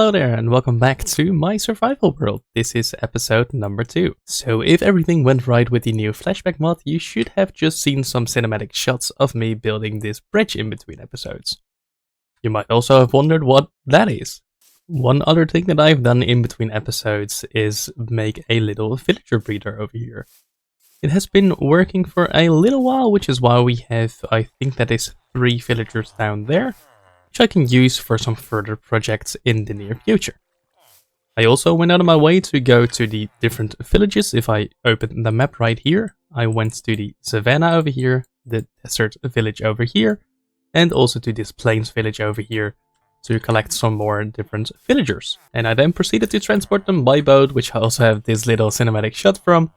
Hello there and welcome back to my survival world. This is episode number 2. So if everything went right with the new flashback mod, you should have just seen some cinematic shots of me building this bridge in between episodes. You might also have wondered what that is. One other thing that I've done in between episodes is make a little villager breeder over here. It has been working for a little while, which is why we have, I think that is 3 villagers down there, which I can use for some further projects in the near future. I also went out of my way to go to the different villages. If I open the map right here, I went to the savannah over here, the desert village over here, and also to this plains village over here to collect some more different villagers. And I then proceeded to transport them by boat, which I also have this little cinematic shot from.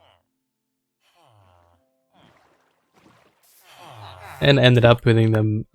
And ended up putting them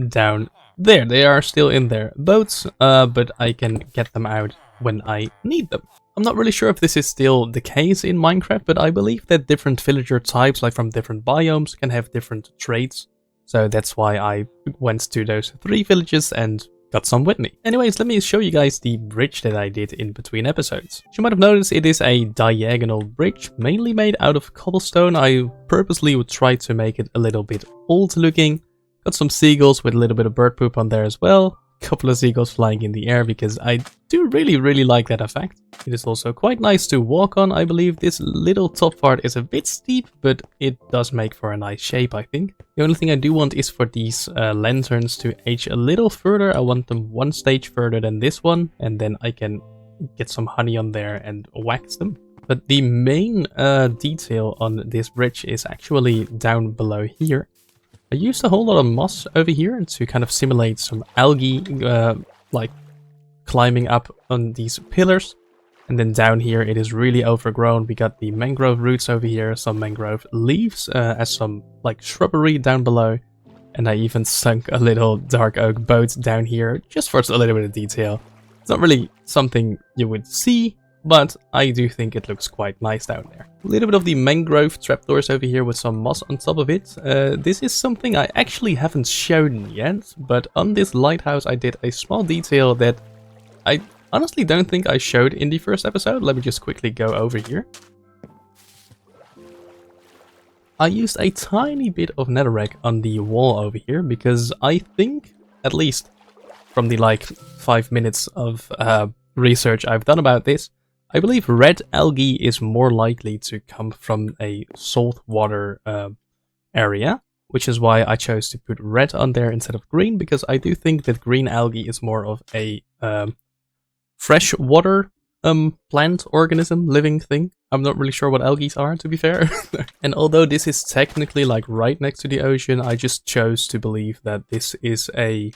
down there. They are still in their boats, but I can get them out when I need them. I'm not really sure if this is still the case in Minecraft, but I believe that different villager types, like from different biomes, can have different traits. So that's why I went to those 3 villages and got some with me. Anyways, let me show you guys the bridge that I did in between episodes. As you might have noticed, it is a diagonal bridge, mainly made out of cobblestone. I purposely would try to make it a little bit old looking. Got some seagulls with a little bit of bird poop on there as well. A couple of seagulls flying in the air because I do really like that effect. It is also quite nice to walk on. I believe this little top part is a bit steep, but it does make for a nice shape, I think. The only thing I do want is for these lanterns to age a little further. I want them 1 stage further than this one, and then I can get some honey on there and wax them. But the main detail on this bridge is actually down below here. I used a whole lot of moss over here to kind of simulate some algae, like climbing up on these pillars. And then down here it is really overgrown. We got the mangrove roots over here, some mangrove leaves as some like shrubbery down below. And I even sunk a little dark oak boat down here just for a little bit of detail. It's not really something you would see, but I do think it looks quite nice down there. A little bit of the mangrove trapdoors over here with some moss on top of it. This is something I actually haven't shown yet, but on this lighthouse I did a small detail that I honestly don't think I showed in the first episode. Let me just quickly go over here. I used a tiny bit of netherrack on the wall over here because I think, at least from the like 5 minutes of research I've done about this, I believe red algae is more likely to come from a saltwater area, which is why I chose to put red on there instead of green, because I do think that green algae is more of a freshwater plant organism, living thing. I'm not really sure what algae are, to be fair. And although this is technically like right next to the ocean, I just chose to believe that this is a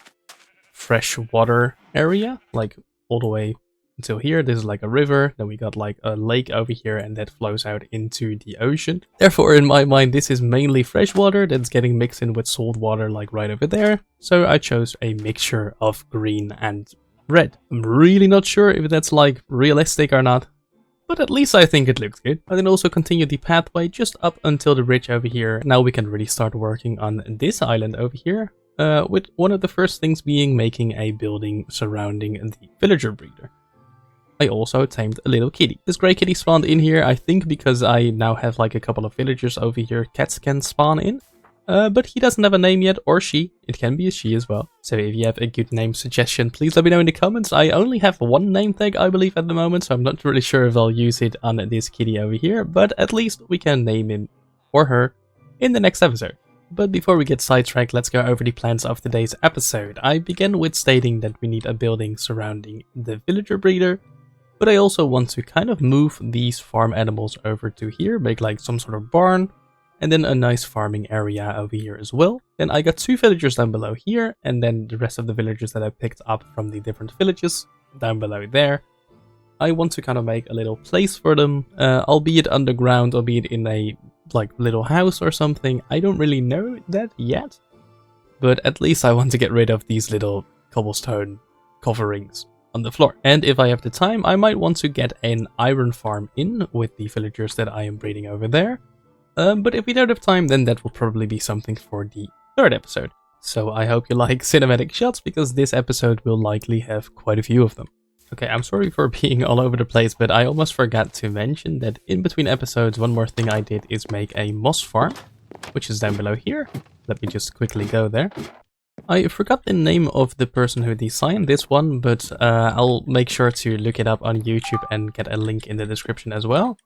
freshwater area, like all the way until here. This is like a river, then we got like a lake over here, and that flows out into the ocean. Therefore, in my mind, this is mainly fresh water that's getting mixed in with salt water, like right over there. So I chose a mixture of green and red. I'm really not sure if that's like realistic or not, but at least I think it looks good. I then also continue the pathway just up until the bridge over here. Now we can really start working on this island over here, with one of the first things being making a building surrounding the villager breeder. I also tamed a little kitty. This grey kitty spawned in here, I think because I now have like a couple of villagers over here cats can spawn in. But he doesn't have a name yet, or she. It can be a she as well. So if you have a good name suggestion, please let me know in the comments. I only have 1 name tag, I believe, at the moment, so I'm not really sure if I'll use it on this kitty over here. But at least we can name him or her in the next episode. But before we get sidetracked, let's go over the plans of today's episode. I begin with stating that we need a building surrounding the villager breeder. But I also want to kind of move these farm animals over to here, make like some sort of barn, and then a nice farming area over here as well. Then I got 2 villagers down below here, and then the rest of the villagers that I picked up from the different villages down below there. I want to kind of make a little place for them, albeit underground, albeit in a like little house or something. I don't really know that yet, but at least I want to get rid of these little cobblestone coverings on the floor. And if I have the time, I might want to get an iron farm in with the villagers that I am breeding over there. But if we don't have time, then that will probably be something for the 3rd episode. So I hope you like cinematic shots, because this episode will likely have quite a few of them. Okay, I'm sorry for being all over the place, but I almost forgot to mention that in between episodes, one more thing I did is make a moss farm, which is down below here. Let me just quickly go there. I forgot the name of the person who designed this one, but I'll make sure to look it up on YouTube and get a link in the description as well.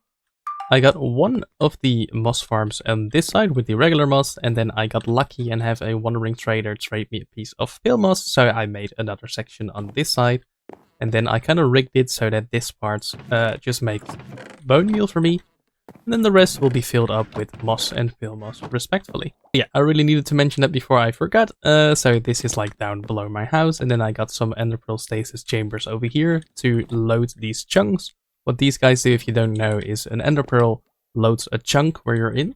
I got one of the moss farms on this side with the regular moss, and then I got lucky and have a wandering trader trade me a piece of pale moss, so I made another section on this side. And then I kind of rigged it so that this part just makes bone meal for me, and then the rest will be filled up with moss and pale moss, respectively. Yeah, I really needed to mention that before I forgot. So this is like down below my house, and then I got some ender pearl stasis chambers over here to load these chunks. What these guys do, if you don't know, is an ender pearl loads a chunk where you're in.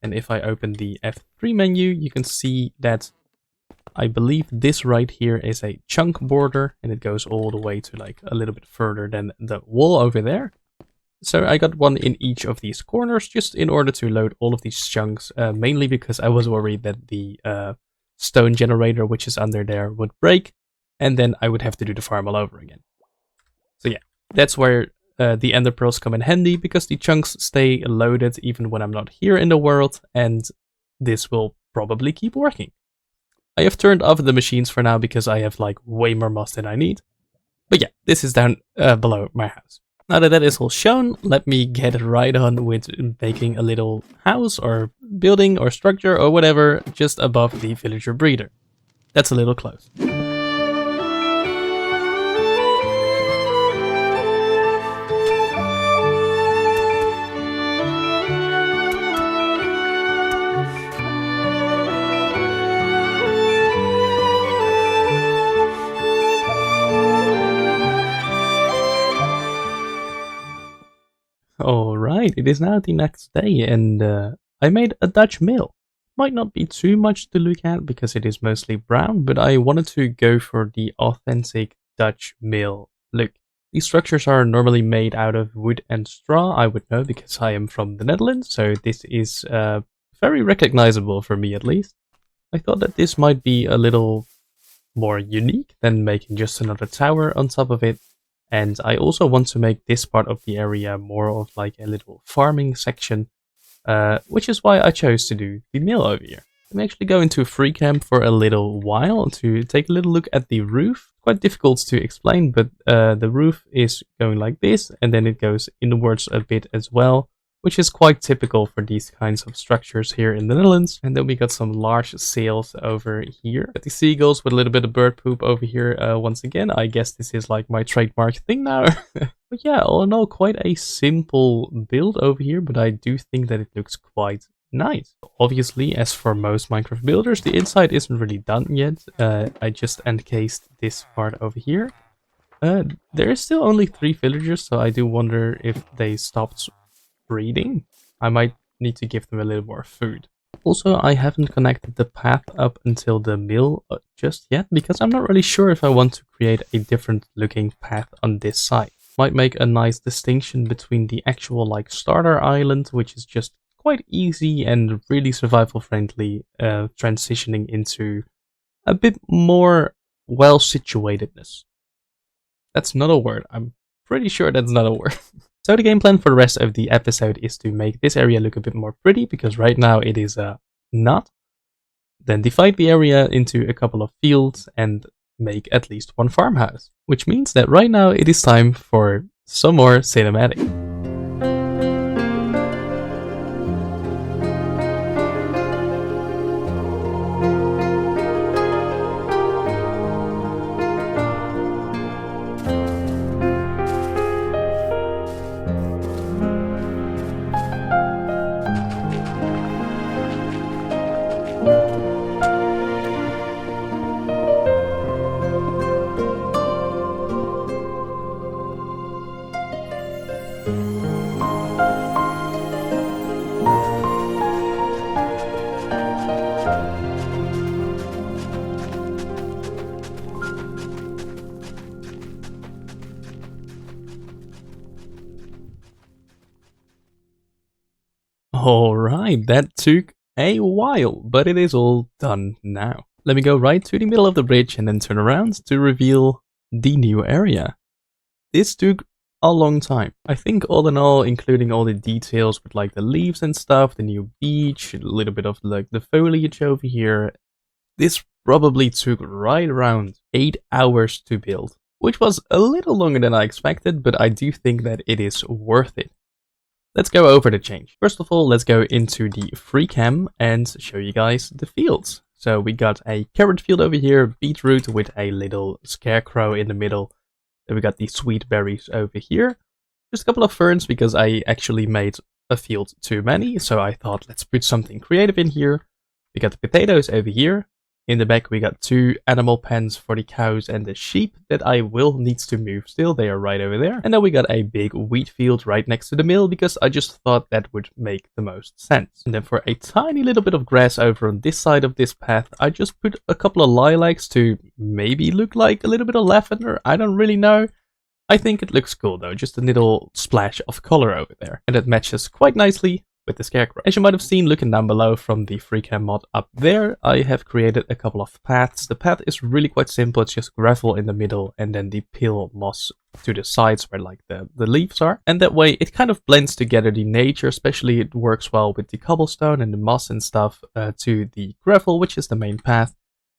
And if I open the F3 menu, you can see that I believe this right here is a chunk border, and it goes all the way to like a little bit further than the wall over there. So I got one in each of these corners just in order to load all of these chunks, mainly because I was worried that the stone generator, which is under there, would break, and then I would have to do the farm all over again. So yeah, that's where the ender pearls come in handy, because the chunks stay loaded even when I'm not here in the world, and this will probably keep working. I have turned off the machines for now because I have like way more moss than I need. But yeah, this is down below my house. Now that that is all shown, let me get right on with making a little house or building or structure or whatever just above the villager breeder. That's a little close. Alright, it is now the next day, and I made a Dutch mill. Might not be too much to look at because it is mostly brown, but I wanted to go for the authentic Dutch mill look. These structures are normally made out of wood and straw, I would know because I am from the Netherlands, so this is very recognizable for me at least. I thought that this might be a little more unique than making just another tower on top of it. And I also want to make this part of the area more of like a little farming section, which is why I chose to do the mill over here. I'm actually going to free camp for a little while to take a little look at the roof. Quite difficult to explain, but the roof is going like this, and then it goes inwards a bit as well, which is quite typical for these kinds of structures here in the Netherlands. And then we got some large sails over here. Got the seagulls with a little bit of bird poop over here once again. I guess this is like my trademark thing now. But yeah, all in all, quite a simple build over here, but I do think that it looks quite nice. Obviously, as for most Minecraft builders, the inside isn't really done yet. I just encased this part over here. There is still only 3 villagers, so I do wonder if they stopped breeding. I might need to give them a little more food. Also, I haven't connected the path up until the mill just yet, because I'm not really sure if I want to create a different looking path on this side. Might make a nice distinction between the actual like starter island, which is just quite easy and really survival friendly, transitioning into a bit more well situatedness. That's not a word. I'm pretty sure that's not a word. So the game plan for the rest of the episode is to make this area look a bit more pretty, because right now it is not. Then divide the area into a couple of fields and make at least one farmhouse. Which means that right now it is time for some more cinematic. Alright, that took a while, but it is all done now. Let me go right to the middle of the bridge and then turn around to reveal the new area. This took a long time. I think all in all, including all the details with like the leaves and stuff, the new beach, a little bit of like the foliage over here, this probably took right around 8 hours to build, which was a little longer than I expected, but I do think that it is worth it. Let's go over the change. First of all, let's go into the free cam and show you guys the fields. So we got a carrot field over here, beetroot with a little scarecrow in the middle. Then we got the sweet berries over here. Just a couple of ferns because I actually made a field too many. So I thought let's put something creative in here. We got the potatoes over here. In the back we got 2 animal pens for the cows and the sheep that I will need to move still. They are right over there. And then we got a big wheat field right next to the mill because I just thought that would make the most sense. And then for a tiny little bit of grass over on this side of this path, I just put a couple of lilacs to maybe look like a little bit of lavender. I don't really know. I think it looks cool though, just a little splash of color over there. And it matches quite nicely with the scarecrow. As you might have seen looking down below from the FreeCam mod up there, I have created a couple of paths. The path is really quite simple, it's just gravel in the middle and then the pale moss to the sides where like the leaves are. And that way it kind of blends together the nature, especially it works well with the cobblestone and the moss and stuff to the gravel, which is the main path.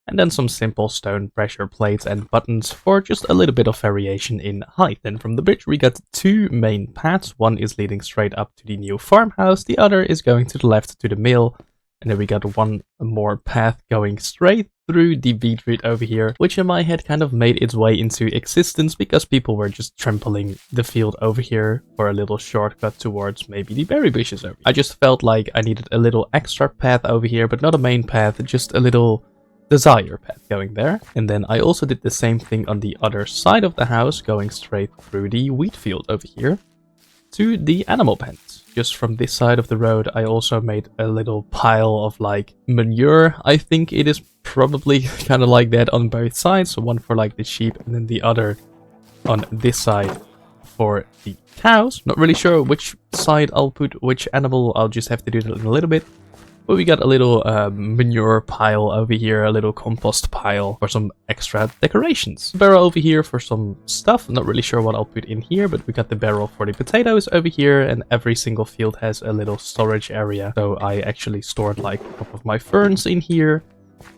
And then some simple stone pressure plates and buttons for just a little bit of variation in height. Then from the bridge we got 2 main paths. One is leading straight up to the new farmhouse, the other is going to the left to the mill. And then we got one more path going straight through the beetroot over here, which in my head kind of made its way into existence because people were just trampling the field over here for a little shortcut towards maybe the berry bushes over here. I just felt like I needed a little extra path over here, but not a main path, just a little desire path going there. And then I also did the same thing on the other side of the house, going straight through the wheat field over here to the animal pens. Just from this side of the road I also made a little pile of like manure. I think it is probably kind of like that on both sides, so one for like the sheep and then the other on this side for the cows. Not really sure which side I'll put which animal, I'll just have to do that in a little bit. But we got a little manure pile over here, a little compost pile for some extra decorations. Barrel over here for some stuff, not really sure what I'll put in here, but we got the barrel for the potatoes over here, and every single field has a little storage area. So I actually stored like a couple of my ferns in here.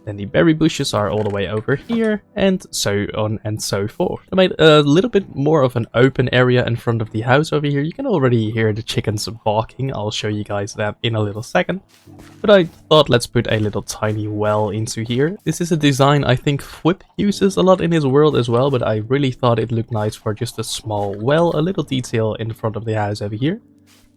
Then the berry bushes are all the way over here, and so on and so forth. I made a little bit more of an open area in front of the house over here. You can already hear the chickens barking. I'll show you guys that in a little second. But I thought let's put a little tiny well into here. This is a design I think Whip uses a lot in his world as well, but I really thought it looked nice for just a small well, a little detail in front of the house over here.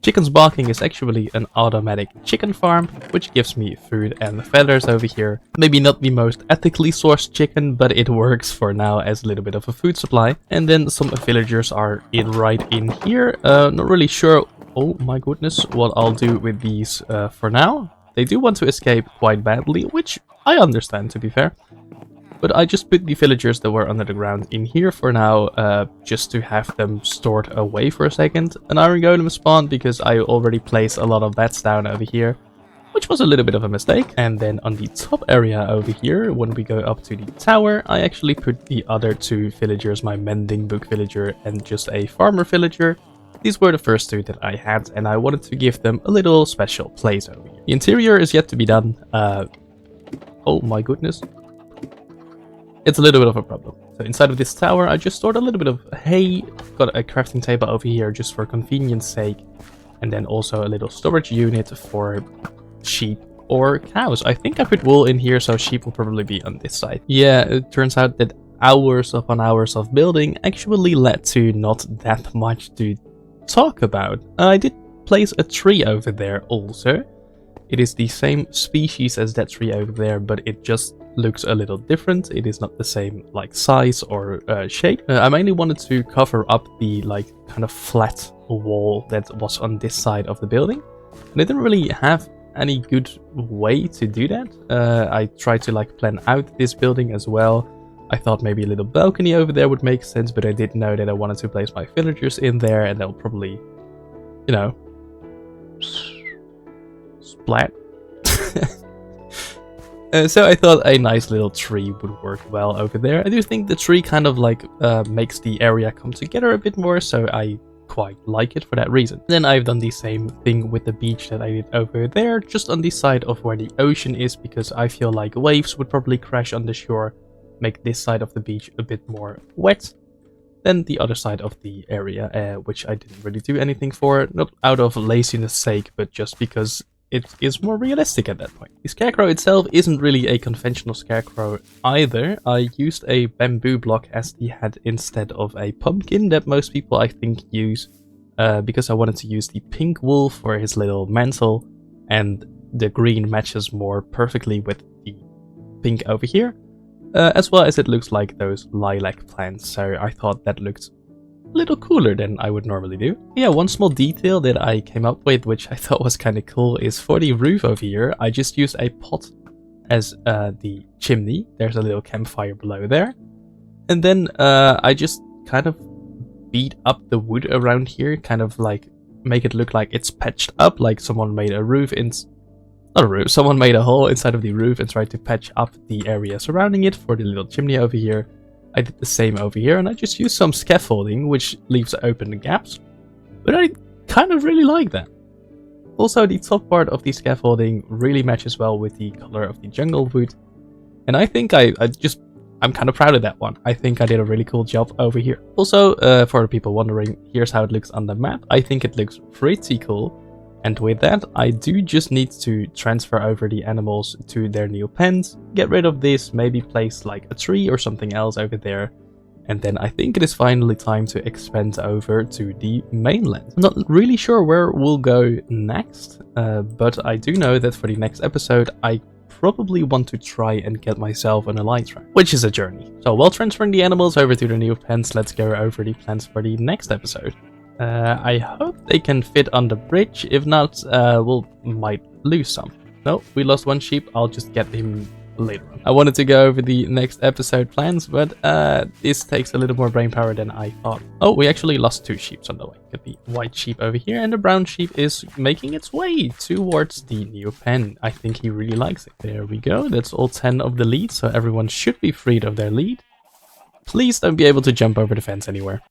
Chickens barking is actually an automatic chicken farm, which gives me food and feathers over here. Maybe not the most ethically sourced chicken, but it works for now as a little bit of a food supply. And then some villagers are right in here. Not really sure, oh my goodness, what I'll do with these for now. They do want to escape quite badly, which I understand to be fair. But I just put the villagers that were under the ground in here for now, just to have them stored away for a second. An iron golem spawned because I already placed a lot of bats down over here, which was a little bit of a mistake. And then on the top area over here, when we go up to the tower, I actually put the other 2 villagers, my mending book villager and just a farmer villager. These were the first 2 that I had, and I wanted to give them a little special place over here. The interior is yet to be done. Oh my goodness. It's a little bit of a problem. So inside of this tower, I just stored a little bit of hay. Got a crafting table over here just for convenience sake. And then also a little storage unit for sheep or cows. I think I put wool in here, so sheep will probably be on this side. Yeah, it turns out that hours upon hours of building actually led to not that much to talk about. I did place a tree over there also. It is the same species as that tree over there, but it just looks a little different. It is not the same like size or shape. I mainly wanted to cover up the like kind of flat wall that was on this side of the building. And I didn't really have any good way to do that. I tried to like plan out this building as well. I thought maybe a little balcony over there would make sense, but I did know that I wanted to place my villagers in there and they'll probably, you know, splat. So I thought a nice little tree would work well over there. I do think the tree kind of like makes the area come together a bit more, so I quite like it for that reason. Then I've done the same thing with the beach that I did over there, just on the side of where the ocean is, because I feel like waves would probably crash on the shore, make this side of the beach a bit more wet than the other side of the area, which I didn't really do anything for, not out of laziness sake, but just because it is more realistic at that point. The scarecrow itself isn't really a conventional scarecrow either. I used a bamboo block as the head instead of a pumpkin that most people I think use, because I wanted to use the pink wool for his little mantle, and the green matches more perfectly with the pink over here, as well as it looks like those lilac plants, so I thought that looked a little cooler than I would normally do. Yeah, one small detail that I came up with, which I thought was kind of cool, is for the roof over here, I just used a pot as the chimney. There's a little campfire below there. And then I just kind of beat up the wood around here, kind of like make it look like it's patched up, like someone made a roof someone made a hole inside of the roof and tried to patch up the area surrounding it for the little chimney over here. I did the same over here, and I just used some scaffolding, which leaves open the gaps. But I kind of really like that. Also, the top part of the scaffolding really matches well with the color of the jungle wood. And I think I'm kind of proud of that one. I think I did a really cool job over here. Also, for the people wondering, here's how it looks on the map. I think it looks pretty cool. And with that, I do just need to transfer over the animals to their new pens, get rid of this, maybe place like a tree or something else over there, and then I think it is finally time to expand over to the mainland. I'm not really sure where we'll go next, but I do know that for the next episode, I probably want to try and get myself an elytra, which is a journey. So while transferring the animals over to the new pens, let's go over the plans for the next episode. I hope they can fit on the bridge. If not, might lose some. No, we lost one sheep. I'll just get him later on. I wanted to go over the next episode plans, but this takes a little more brain power than I thought. Oh, we actually lost 2 sheep on the way. Got the white sheep over here, and the brown sheep is making its way towards the new pen. I think he really likes it. There we go. That's all 10 of the lead, so everyone should be freed of their lead. Please don't be able to jump over the fence anywhere.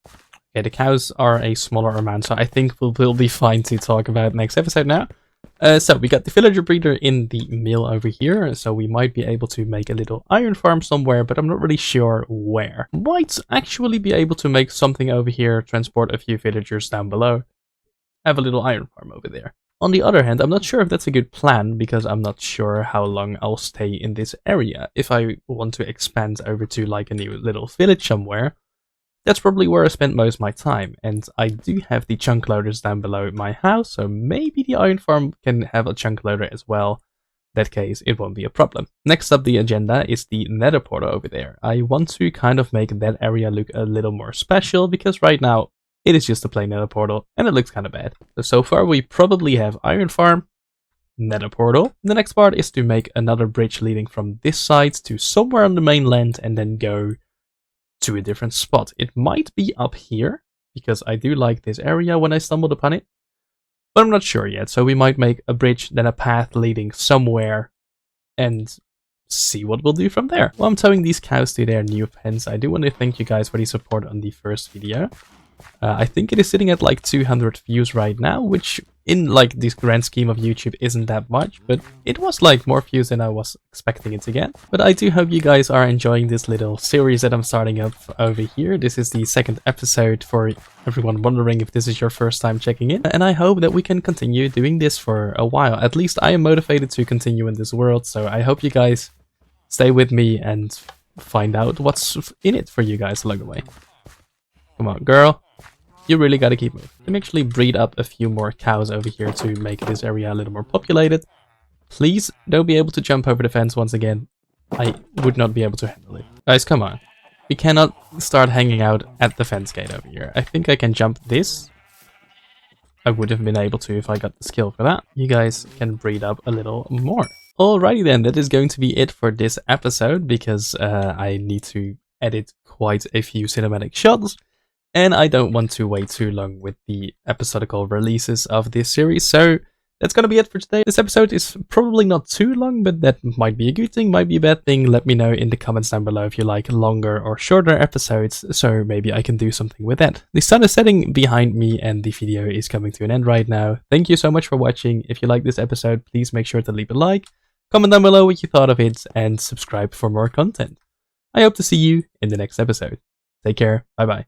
Okay, the cows are a smaller amount, so I think we'll be fine to talk about next episode now. So we got the villager breeder in the mill over here, so we might be able to make a little iron farm somewhere, but I'm not really sure where. Might actually be able to make something over here, transport a few villagers down below, have a little iron farm over there. On the other hand, I'm not sure if that's a good plan, because I'm not sure how long I'll stay in this area. If I want to expand over to like a new little village somewhere, that's probably where I spend most of my time, and I do have the chunk loaders down below my house, so maybe the iron farm can have a chunk loader as well. In that case, it won't be a problem. Next up the agenda is the nether portal over there. I want to kind of make that area look a little more special, because right now it is just a plain nether portal, and it looks kind of bad. So far we probably have iron farm, nether portal. The next part is to make another bridge leading from this side to somewhere on the mainland, and then go to a different spot. It might be up here, because I do like this area when I stumbled upon it, but I'm not sure yet, so we might make a bridge, then a path leading somewhere, and see what we'll do from there. While I'm towing these cows to their new pens, I do want to thank you guys for the support on the first video. I think it is sitting at like 200 views right now, which in like this grand scheme of YouTube isn't that much, but it was like more views than I was expecting it to get. But I do hope you guys are enjoying this little series that I'm starting up over here. This is the 2nd episode, for everyone wondering if this is your first time checking in, and I hope that we can continue doing this for a while. At least I am motivated to continue in this world, so I hope you guys stay with me and find out what's in it for you guys along the way. Come on, girl. You really gotta keep moving. Let me actually breed up a few more cows over here to make this area a little more populated. Please don't be able to jump over the fence once again. I would not be able to handle it. Guys, come on. We cannot start hanging out at the fence gate over here. I think I can jump this. I would have been able to if I got the skill for that. You guys can breed up a little more. Alrighty then, that is going to be it for this episode, because I need to edit quite a few cinematic shots. And I don't want to wait too long with the episodical releases of this series, so That's gonna be it for today. This episode is probably not too long, but that might be a good thing, might be a bad thing. Let me know in the comments down below if you like longer or shorter episodes, so maybe I can do something with that. The sun is setting behind me and the video is coming to an end right now. Thank you so much for watching. If you like this episode, please make sure to leave a like, comment down below what you thought of it, and subscribe for more content. I hope to see you in the next episode. Take care, bye bye.